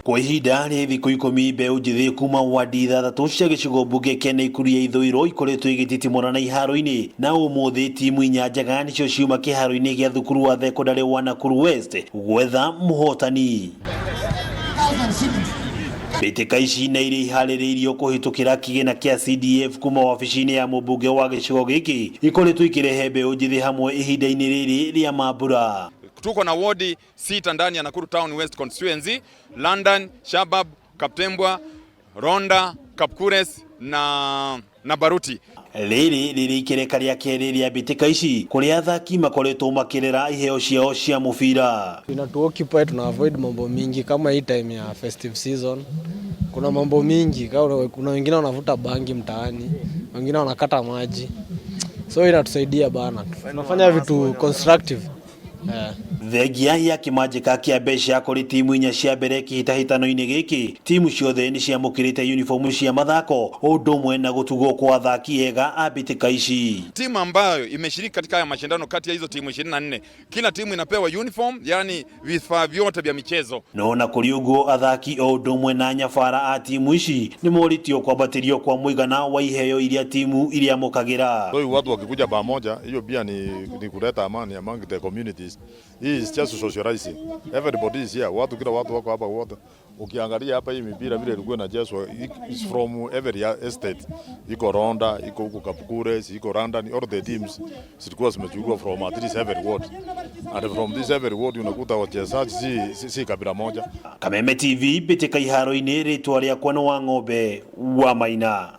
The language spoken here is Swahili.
Kwa ihinda rĩa thikũ 10 mbeũ njĩthĩ kuma wadi ithathatũ cia gĩcigo mbunge kĩa Naikuru ya ithũĩro ikoretwo igĩtitimũrana na iharo-inĩ, na ũmũthĩ timu inya njega nĩcio ciuma kĩharo-inĩ gĩa thukuru wa thekondarĩ wa Nakuru West gwetha mũhotani. Mbĩtĩka ici nĩ irĩ iharĩrĩirio kũhĩtũkĩra kĩgĩna kĩa CDF kuma wabici-inĩ ya mũmbunge wa gĩcigo gĩkĩ, ikoretwo ikĩrehe mbeũ njĩthĩ hamwe ihinda-inĩ rĩrĩ rĩa mambura. Tuko na wadi 6 ndani ya Nakuru Town West Constituency: London, Shabab, Kaptembwa, Ronda, Kapkures na Baruti. Rĩrĩ ikereka rĩa kerĩ rĩa mbĩtĩka ici, kũrĩa athaki makoretwo makĩrera iheo ciao cia mũbira. Tunatuoccupy, tuna avoid mambo mingi kama hii time ya festive season. Kuna mambo mingi, kuna wengine wanavuta bangi mtaani, wengine wanakata maji. So inatusaidia bana. Tunafanya vitu constructive. Thegia ya kĩmanjĩka kĩa mbeca kũrĩ timu inya cia mbere kĩhĩtahĩtano-inĩ gĩkĩ, timu ciothe nĩ ciamũkĩrĩte uniform cia mathako, ũndũ ũmwe na gũtugwo kwa athaki ega a mbĩtĩka ici. Timu ambayo imeshiriki katika haya mashindano kati ya hizo timu 24, kila timu inapewa uniform, yani vifaa vyote vya michezo. No na kũrĩ ũguo athaki o ũndũ ũmwe na nyabara a timu ici nĩ moritio kwambatĩrio kwa mũigana wa iheo iria timu iria mokagĩra. Kwa hiyo watu wakikuja pamoja, hiyo pia ni kuleta amani among the communities. Is just socializing. Everybody is here. Kila watu wako hapa wote. Ukiangalia hapa hii mipira vile ilikuwa inachezwa is from every estate. Iko Ronda, iko huko Kapkures, iko Randa, all the teams zilikuwa zimechukua from at least every ward. And from this every ward unakuta wachezaji si kabila moja. Kameme TV mbĩtĩka iharo-inĩ, rĩtwa rĩakwa nĩ Wang'ombe wa Maina.